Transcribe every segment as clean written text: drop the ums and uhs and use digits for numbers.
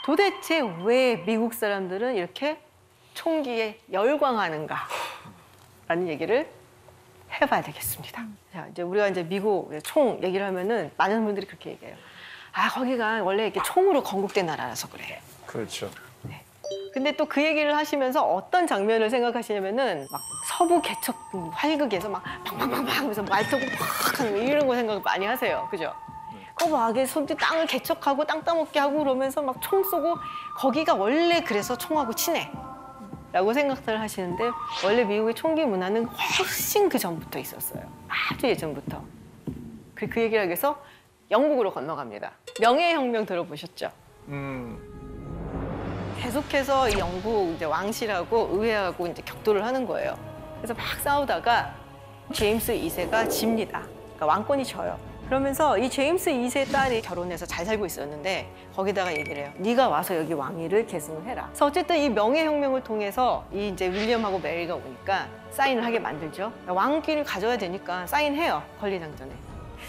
도대체 왜 미국 사람들은 이렇게 총기에 열광하는가? 라는 얘기를 해봐야 되겠습니다. 자, 이제 우리가 이제 미국 총 얘기를 하면은 많은 분들이 그렇게 얘기해요. 아, 거기가 원래 이렇게 총으로 건국된 나라라서 그래. 그렇죠. 네. 근데 또 그 얘기를 하시면서 어떤 장면을 생각하시냐면은 막 서부 개척 활극에서 막 팡팡팡팡 하면서 말 타고 팍 하는 거 이런 거 생각 많이 하세요. 그죠? 거박에 손뒤 땅을 개척하고 땅 따먹게 하고 그러면서 막 총 쏘고 거기가 원래 그래서 총하고 친해. 라고 생각들 하시는데 원래 미국의 총기 문화는 훨씬 그 전부터 있었어요. 아주 예전부터. 그 얘기를 하기 위해서 영국으로 건너갑니다. 명예혁명 들어보셨죠? 계속해서 이 영국 이제 왕실하고 의회하고 이제 격돌을 하는 거예요. 그래서 막 싸우다가 제임스 2세가 집니다. 그러니까 왕권이 져요. 그러면서 이 제임스 2세 딸이 결혼해서 잘 살고 있었는데 거기다가 얘기를 해요. 네가 와서 여기 왕위를 계승을 해라. 그래서 어쨌든 이 명예혁명을 통해서 이 이제 윌리엄하고 메리가 오니까 사인을 하게 만들죠. 왕위를 가져야 되니까 사인해요. 권리장전에.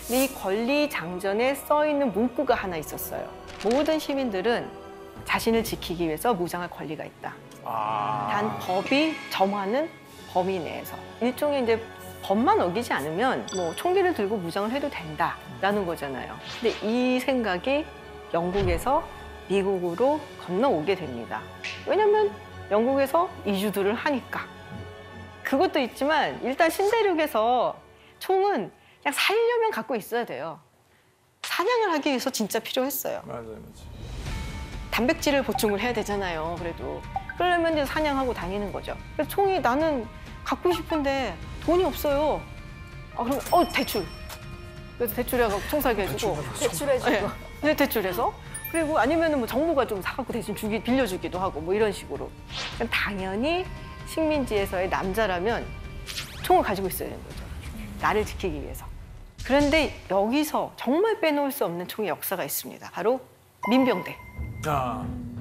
근데 이 권리장전에 써 있는 문구가 하나 있었어요. 모든 시민들은 자신을 지키기 위해서 무장할 권리가 있다. 단 법이 정하는 범위 내에서. 일종의 이제 법만 어기지 않으면 뭐 총기를 들고 무장을 해도 된다라는 거잖아요. 근데 이 생각이 영국에서 미국으로 건너오게 됩니다. 왜냐면 영국에서 이주들을 하니까. 그것도 있지만 일단 신대륙에서 총은 그냥 살려면 갖고 있어야 돼요. 사냥을 하기 위해서 진짜 필요했어요. 맞아요. 단백질을 보충을 해야 되잖아요. 그래도 그러려면 이제 사냥하고 다니는 거죠. 그래서 총이 나는 갖고 싶은데 돈이 없어요. 아, 그럼 대출. 그래서 대출해서 총 사게 해주고. 대출해주고. 네, 대출해서. 그리고 아니면은 뭐 정부가 좀 사갖고 대신 빌려주기도 하고 뭐 이런 식으로. 당연히 식민지에서의 남자라면 총을 가지고 있어야 되는 거죠. 나를 지키기 위해서. 그런데 여기서 정말 빼놓을 수 없는 총의 역사가 있습니다. 바로 민병대.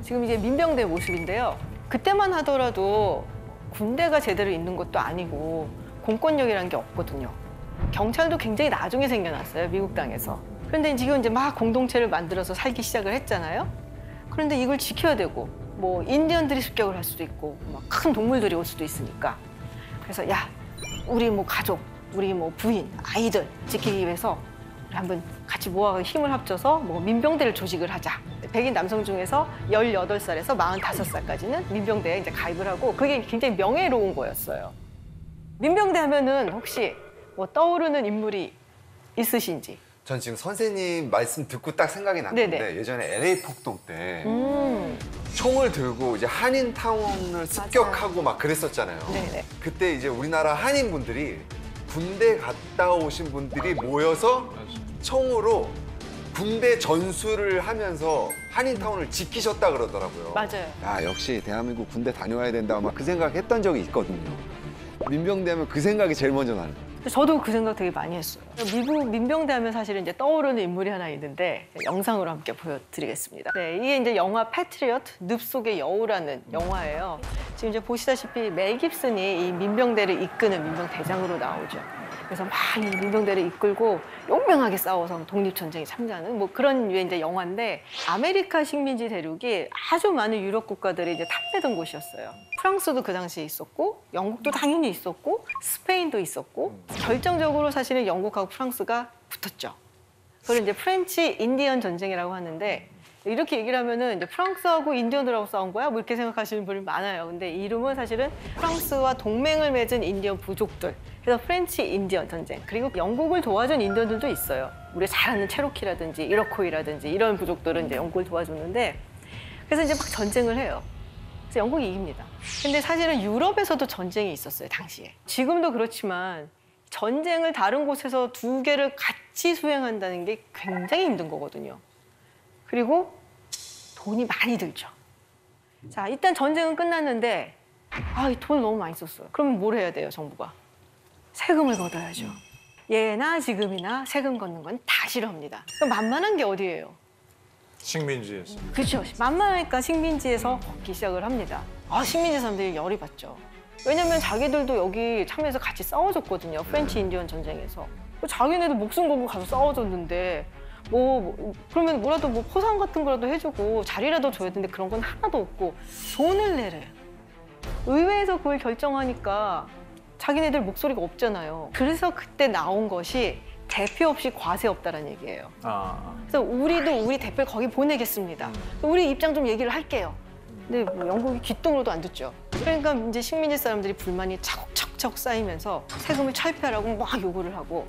지금 이제 민병대 모습인데요. 그때만 하더라도 군대가 제대로 있는 것도 아니고 공권력이라는 게 없거든요. 경찰도 굉장히 나중에 생겨났어요, 미국 땅에서. 그런데 지금 이제 막 공동체를 만들어서 살기 시작을 했잖아요. 그런데 이걸 지켜야 되고, 뭐 인디언들이 습격을 할 수도 있고, 막 큰 동물들이 올 수도 있으니까. 그래서 야, 우리 뭐 가족, 우리 뭐 부인, 아이들 지키기 위해서 우리 한번 같이 모아서 힘을 합쳐서 뭐 민병대를 조직을 하자. 백인 남성 중에서 18살에서 45살까지는 민병대에 이제 가입을 하고 그게 굉장히 명예로운 거였어요. 민병대 하면은 혹시 뭐 떠오르는 인물이 있으신지? 전 지금 선생님 말씀 듣고 딱 생각이 났는데 네네. 예전에 LA 폭동 때 총을 들고 이제 한인타운을 습격하고 막 그랬었잖아요. 네네. 그때 이제 우리나라 한인분들이 군대 갔다 오신 분들이 모여서 총으로 군대 전술을 하면서 한인타운을 지키셨다 그러더라고요. 맞아요. 야, 역시 대한민국 군대 다녀와야 된다 막 그 생각했던 적이 있거든요. 민병대 하면 그 생각이 제일 먼저 나는. 저도 그 생각 되게 많이 했어요. 미국 민병대 하면 사실은 이제 떠오르는 인물이 하나 있는데 영상으로 함께 보여드리겠습니다. 네, 이게 이제 영화 패트리엇 늪속의 여우라는 영화예요. 지금 이제 보시다시피 멜 깁슨이 이 민병대를 이끄는 민병대장으로 나오죠. 그래서 막 이 민병대를 이끌고 용맹하게 싸워서 독립전쟁에 참가하는 뭐 그런 류의 이제 영화인데 아메리카 식민지 대륙이 아주 많은 유럽 국가들이 이제 탐내던 곳이었어요. 프랑스도 그 당시에 있었고 영국도 당연히 있었고 스페인도 있었고 결정적으로 사실은 영국하고 프랑스가 붙었죠. 그걸 이제 프렌치 인디언 전쟁이라고 하는데 이렇게 얘기를 하면은 이제 프랑스하고 인디언들하고 싸운 거야? 뭐 이렇게 생각하시는 분이 많아요. 근데 이 이름은 사실은 프랑스와 동맹을 맺은 인디언 부족들. 그래서 프렌치 인디언 전쟁. 그리고 영국을 도와준 인디언들도 있어요. 우리 잘 아는 체로키라든지 이러코이라든지 이런 부족들은 이제 영국을 도와줬는데 그래서 이제 막 전쟁을 해요. 그래서 영국이 이깁니다. 근데 사실은 유럽에서도 전쟁이 있었어요, 당시에. 지금도 그렇지만 전쟁을 다른 곳에서 두 개를 같이 수행한다는 게 굉장히 힘든 거거든요. 그리고 돈이 많이 들죠. 자, 일단 전쟁은 끝났는데 이 돈을 너무 많이 썼어요. 그러면 뭘 해야 돼요, 정부가? 세금을 걷어야죠. 예나 지금이나 세금 걷는 건 다 싫어합니다. 그럼 만만한 게 어디예요? 식민지에서. 그렇죠. 만만하니까 식민지에서 걷기 시작을 합니다. 식민지 사람들이 열이 받죠. 왜냐면 자기들도 여기 참여해서 같이 싸워줬거든요. 프렌치 인디언 전쟁에서. 자기네도 목숨 걸고 가서 싸워줬는데 그러면 뭐라도 뭐 포상 같은 거라도 해주고 자리라도 줘야 되는데 그런 건 하나도 없고 돈을 내래. 의회에서 그걸 결정하니까 자기네들 목소리가 없잖아요. 그래서 그때 나온 것이 대표 없이 과세 없다라는 얘기예요. 아, 그래서 우리도 우리 대표를 거기 보내겠습니다. 우리 입장 좀 얘기를 할게요. 근데 뭐 영국이 귓등으로도 안 듣죠. 그러니까 이제 식민지 사람들이 불만이 차곡차곡 쌓이면서 세금을 철폐하라고 막 요구를 하고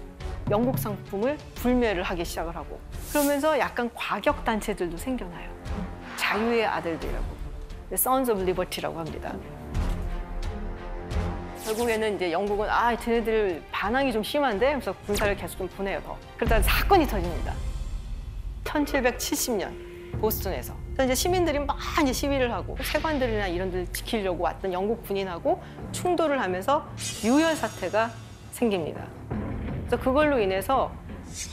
영국 상품을 불매를 하기 시작을 하고 그러면서 약간 과격 단체들도 생겨나요. 자유의 아들들이라고. Sons of Liberty라고 합니다. 결국에는 이제 영국은 쟤네들 반항이 좀 심한데 하면서 군사를 계속 좀 보내요 더. 그러다가 사건이 터집니다. 1770년 보스턴에서. 그래서 이제 시민들이 막 이제 시위를 하고 세관들이나 이런 데를 지키려고 왔던 영국 군인하고 충돌을 하면서 유혈 사태가 생깁니다. 그래서 그걸로 인해서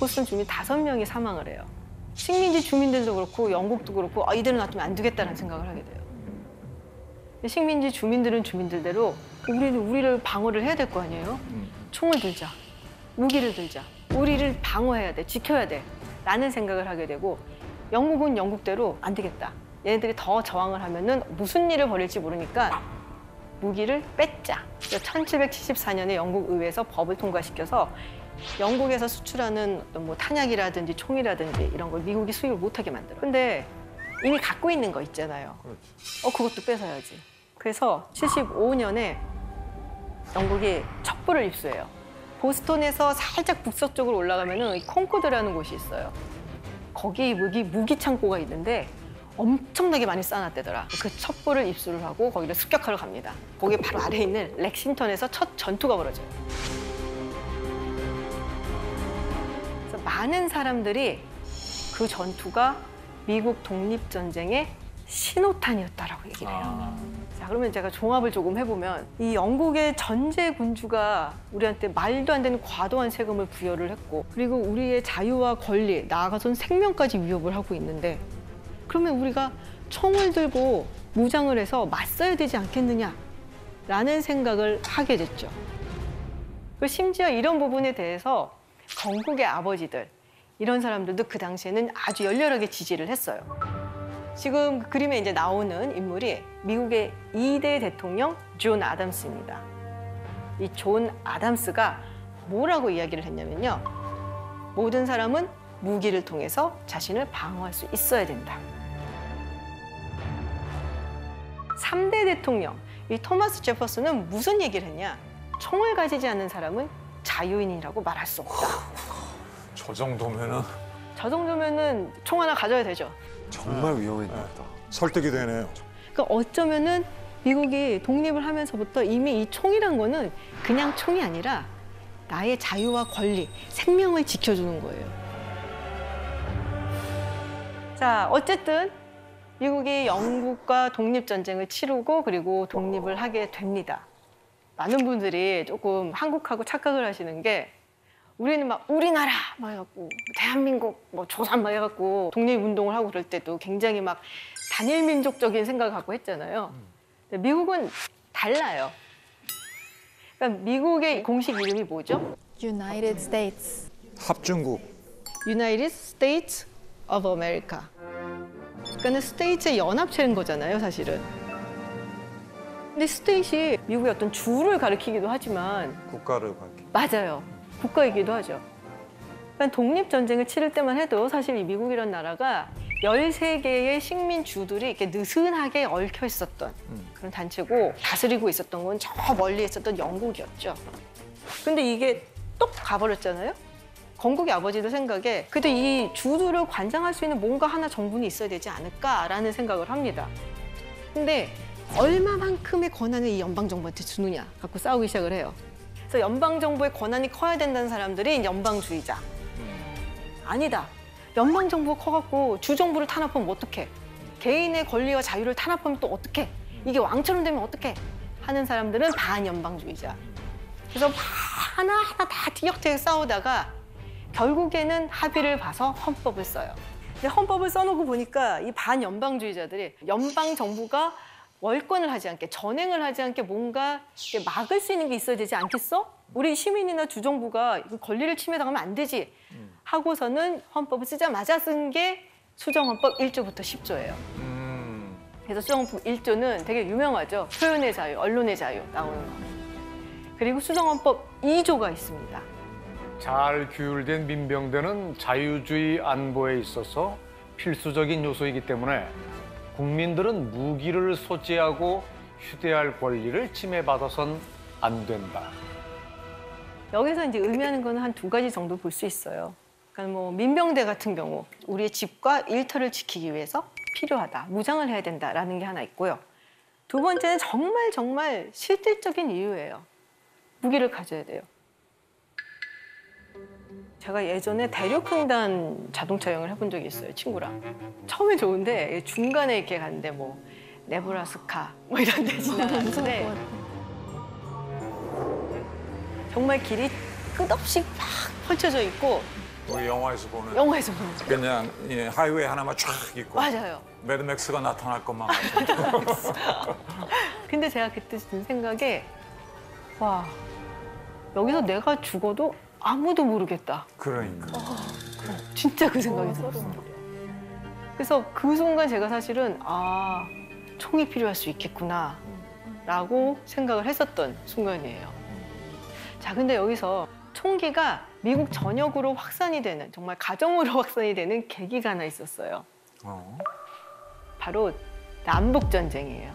보스턴 주민 5명이 사망을 해요. 식민지 주민들도 그렇고 영국도 그렇고 이대로 놔두면 안 되겠다는 생각을 하게 돼요. 식민지 주민들은 주민들대로 우리는 우리를 방어를 해야 될 거 아니에요? 총을 들자, 무기를 들자, 우리를 방어해야 돼, 지켜야 돼 라는 생각을 하게 되고 영국은 영국대로 안 되겠다. 얘네들이 더 저항을 하면은 무슨 일을 벌일지 모르니까 무기를 뺏자. 1774년에 영국 의회에서 법을 통과시켜서 영국에서 수출하는 어떤 뭐 탄약이라든지 총이라든지 이런 걸 미국이 수입을 못하게 만들어. 근데 이미 갖고 있는 거 있잖아요. 그것도 뺏어야지. 그래서 75년에 영국이 첩보를 입수해요. 보스턴에서 살짝 북서쪽으로 올라가면은 콩코드라는 곳이 있어요. 거기 무기 창고가 있는데 엄청나게 많이 쌓아놨대더라. 그 첩보를 입수를 하고 거기를 습격하러 갑니다. 거기 바로 아래에 있는 렉싱턴에서 첫 전투가 벌어져요. 그래서 많은 사람들이 그 전투가 미국 독립전쟁의 신호탄이었다라고 얘기를 해요. 자, 그러면 제가 종합을 조금 해보면 이 영국의 전제 군주가 우리한테 말도 안 되는 과도한 세금을 부여를 했고 그리고 우리의 자유와 권리, 나아가서는 생명까지 위협을 하고 있는데 그러면 우리가 총을 들고 무장을 해서 맞서야 되지 않겠느냐라는 생각을 하게 됐죠. 그리고 심지어 이런 부분에 대해서 건국의 아버지들 이런 사람들도 그 당시에는 아주 열렬하게 지지를 했어요. 지금 그림에 이제 나오는 인물이 미국의 2대 대통령 존 아담스입니다. 이 존 아담스가 뭐라고 이야기를 했냐면요. 모든 사람은 무기를 통해서 자신을 방어할 수 있어야 된다. 3대 대통령, 이 토마스 제퍼슨은 무슨 얘기를 했냐? 총을 가지지 않는 사람은 자유인이라고 말할 수 없다. 저 정도면은 저 정도면은 총 하나 가져야 되죠. 정말 위험했나 보다. 설득이 되네요. 그러니까 어쩌면은 미국이 독립을 하면서부터 이미 이 총이란 거는 그냥 총이 아니라 나의 자유와 권리, 생명을 지켜주는 거예요. 자, 어쨌든 미국이 영국과 독립전쟁을 치르고 그리고 독립을 하게 됩니다. 많은 분들이 조금 한국하고 착각을 하시는 게 우리는 막 우리나라 막 해갖고 대한민국 뭐 조선 막 해갖고 독립운동을 하고 그럴 때도 굉장히 막 단일민족적인 생각을 갖고 했잖아요. 근데 미국은 달라요. 그러니까 미국의 공식 이름이 뭐죠? United States. 합중국. United States of America. 그러니까 스테이츠의 연합체인 거잖아요, 사실은. 근데 스테이트이 미국의 어떤 주를 가리키기도 하지만 국가를 밝히. 맞아요. 국가이기도 하죠. 그러니까 독립전쟁을 치를 때만 해도 사실 이 미국이라는 나라가 13개의 식민주들이 이렇게 느슨하게 얽혀 있었던 그런 단체고 다스리고 있었던 건 저 멀리 있었던 영국이었죠. 근데 이게 똑 가버렸잖아요. 건국의 아버지들 생각에 그래도 이 주들을 관장할 수 있는 뭔가 하나 정부는 있어야 되지 않을까라는 생각을 합니다. 근데 얼마만큼의 권한을 이 연방정부한테 주느냐 갖고 싸우기 시작을 해요. 그래서 연방정부의 권한이 커야 된다는 사람들이 연방주의자. 아니다. 연방정부가 커갖고 주정부를 탄압하면 어떡해. 개인의 권리와 자유를 탄압하면 또 어떡해. 이게 왕처럼 되면 어떡해. 하는 사람들은 반연방주의자. 그래서 하나하나 다 티격태격 싸우다가 결국에는 합의를 봐서 헌법을 써요. 근데 헌법을 써놓고 보니까 이 반연방주의자들이 연방정부가 월권을 하지 않게, 전행을 하지 않게 뭔가 이렇게 막을 수 있는 게 있어야 되지 않겠어? 우리 시민이나 주정부가 이거 권리를 침해당하면 안 되지 하고서는 헌법을 쓰자마자 쓴 게 수정헌법 1조부터 10조예요. 그래서 수정헌법 1조는 되게 유명하죠. 표현의 자유, 언론의 자유 나오는 거. 그리고 수정헌법 2조가 있습니다. 잘 규율된 민병대는 자유주의 안보에 있어서 필수적인 요소이기 때문에 국민들은 무기를 소지하고 휴대할 권리를 침해받아선 안 된다. 여기서 이제 의미하는 거는 한 2가지 정도 볼 수 있어요. 그러니까 뭐 민병대 같은 경우 우리의 집과 일터를 지키기 위해서 필요하다, 무장을 해야 된다라는 게 하나 있고요. 2번째는 정말 실질적인 이유예요. 무기를 가져야 돼요. 제가 예전에 대륙횡단 자동차 여행을 해본 적이 있어요, 친구랑. 처음에 좋은데 중간에 이렇게 갔는데 뭐 네브라스카 뭐 이런 데 지나갔는데 정말 길이 끝없이 막 펼쳐져 있고 우리 영화에서 보는 영화에서 보는 거. 그냥 예, 하이웨이 하나만 쫙 있고 맞아요. 매드맥스가 나타날 것만 같아. 근데 제가 그때 든 생각에 와, 여기서 내가 죽어도 아무도 모르겠다. 그러니까. 진짜 그 생각이 들었어요. 그래서 그 순간 제가 사실은 아, 총이 필요할 수 있겠구나 라고 생각을 했었던 순간이에요. 자, 근데 여기서 총기가 미국 전역으로 확산이 되는, 정말 가정으로 확산이 되는 계기가 하나 있었어요. 바로 남북전쟁이에요.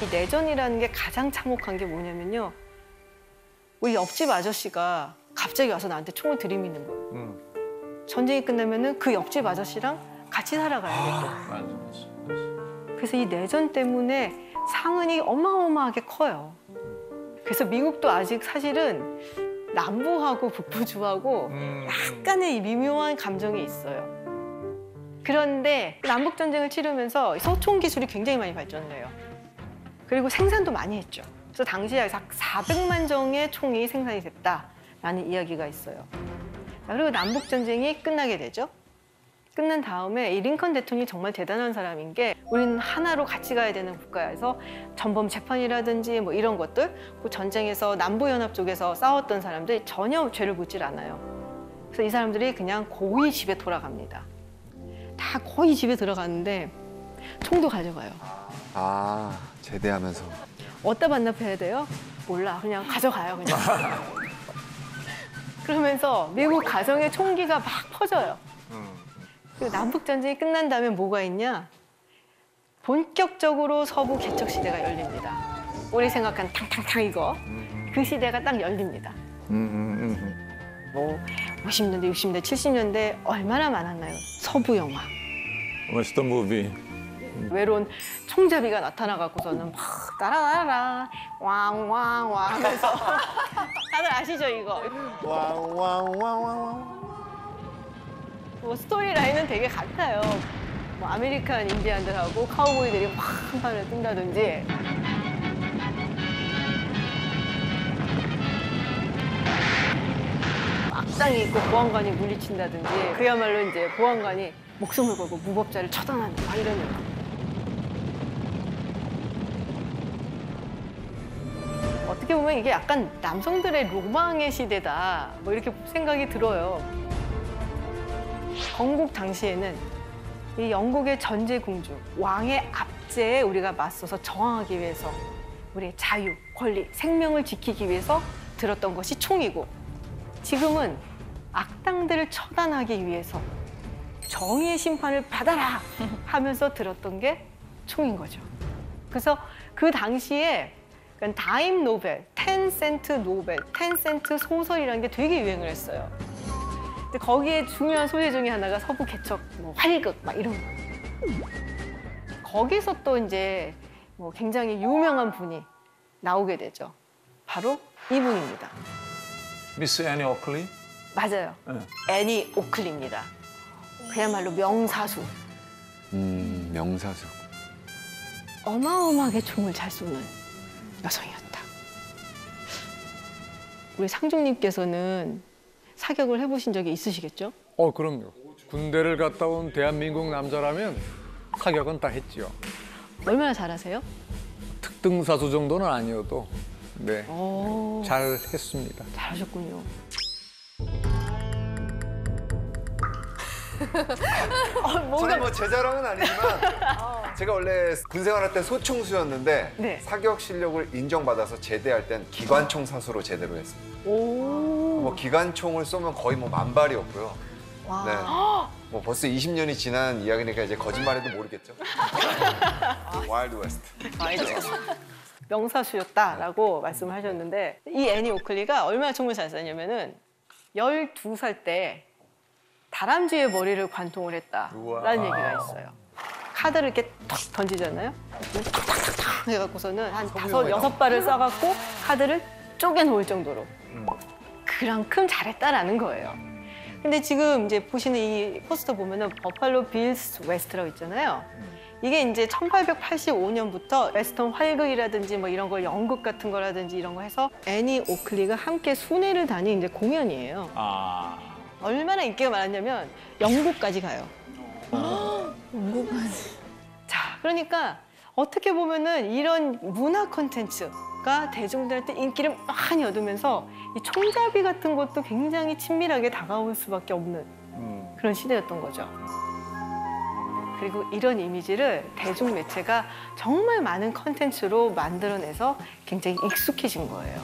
이 내전이라는 게 가장 참혹한 게 뭐냐면요. 우리 옆집 아저씨가 갑자기 와서 나한테 총을 들이미는 거예요. 전쟁이 끝나면은 그 옆집 아저씨랑 같이 살아가야 되고. 그래서 이 내전 때문에 상흔이 어마어마하게 커요. 그래서 미국도 아직 사실은 남부하고 북부주하고 약간의 이 미묘한 감정이 있어요. 그런데 남북 전쟁을 치르면서 소총 기술이 굉장히 많이 발전돼요. 그리고 생산도 많이 했죠. 그래서 당시에 400만 정의 총이 생산이 됐다라는 이야기가 있어요. 그리고 남북 전쟁이 끝나게 되죠. 끝난 다음에 이 링컨 대통령이 정말 대단한 사람인 게 우리는 하나로 같이 가야 되는 국가에서 전범 재판이라든지 뭐 이런 것들, 그 전쟁에서 남부연합 쪽에서 싸웠던 사람들이 전혀 죄를 묻질 않아요. 그래서 이 사람들이 그냥 고이 집에 돌아갑니다. 다 거의 집에 들어가는데 총도 가져가요. 아, 제대하면서. 어디다 반납해야 돼요? 몰라. 그냥 가져가요, 그냥. 그러면서 미국 가정의 총기가 막 퍼져요. 그리고 남북전쟁이 끝난 다음에 뭐가 있냐? 본격적으로 서부 개척 시대가 열립니다. 우리 생각한 탕탕탕 이거. 그 시대가 딱 열립니다. 뭐 50년대, 60년대, 70년대 얼마나 많았나요? 서부 영화. What's the movie? 외로운 총잡이가 나타나갖고서는 막 따라라라 왕왕왕 하면서 다들 아시죠 이거? 왕왕왕왕왕. 뭐 스토리 라인은 되게 같아요. 뭐 아메리칸 인디안들하고 카우보이들이 막 한판을 뜬다든지. 악당이 있고 보안관이 물리친다든지. 그야말로 이제 보안관이 목숨을 걸고 무법자를 처단하는 막 이런 거. 어떻게 보면 이게 약간 남성들의 로망의 시대다 뭐 이렇게 생각이 들어요. 건국 당시에는 이 영국의 전제공주 왕의 압제에 우리가 맞서서 저항하기 위해서 우리의 자유, 권리, 생명을 지키기 위해서 들었던 것이 총이고 지금은 악당들을 처단하기 위해서 정의의 심판을 받아라 하면서 들었던 게 총인 거죠. 그래서 그 당시에 타임 노벨, 10센트 노벨, 10센트 소설이라는 게 되게 유행을 했어요. 근데 거기에 중요한 소재 중에 하나가 서부 개척, 뭐 활극 막 이런 거. 거기서 또 이제 뭐 굉장히 유명한 분이 나오게 되죠. 바로 이분입니다. 미스 애니 오클리? 맞아요. 네. 애니 오클리입니다. 그야말로 명사수. 명사수. 어마어마하게 총을 잘 쏘는 여성이었다. 우리 상중님께서는 사격을 해보신 적이 있으시겠죠? 그럼요. 군대를 갔다 온 대한민국 남자라면 사격은 다 했지요. 얼마나 잘하세요? 특등사수 정도는 아니어도 네, 오, 잘 했습니다. 잘하셨군요. 뭔가 저는 뭐 제 자랑은 아니지만 제가 원래 군 생활할 때 소총수였는데 네. 사격 실력을 인정받아서 제대할 땐 기관총 사수로 제대로 했습니다. 오, 뭐 기관총을 쏘면 거의 뭐 만발이었고요. 와. 네. 뭐 벌써 20년이 지난 이야기니까 이제 거짓말해도 모르겠죠. 와일드 웨스트. 명사수였다라고 말씀을 하셨는데 이 애니 오클리가 얼마나 총을 잘 쐈냐면은 12살 때 다람쥐의 머리를 관통을 했다라는 우와. 얘기가 있어요. 카드를 이렇게 탁 던지잖아요. 탁탁탁 해갖고서는 한 5, 6발을 쏴갖고 카드를 쪼개놓을 정도로 그만큼 잘했다라는 거예요. 근데 지금 이제 보시는 이 포스터 보면은 버팔로 빌스 웨스트라고 있잖아요. 이게 이제 1885년부터 웨스턴 활극이라든지 뭐 이런 걸 연극 같은 거라든지 이런 거 해서 애니 오클리가 함께 순회를 다닌 이제 공연이에요. 얼마나 인기가 많았냐면 영국까지 가요. 영국까지. 자, 그러니까 어떻게 보면은 이런 문화 콘텐츠가 대중들한테 인기를 많이 얻으면서 이 총잡이 같은 것도 굉장히 친밀하게 다가올 수밖에 없는 그런 시대였던 거죠. 그리고 이런 이미지를 대중 매체가 정말 많은 콘텐츠로 만들어내서 굉장히 익숙해진 거예요.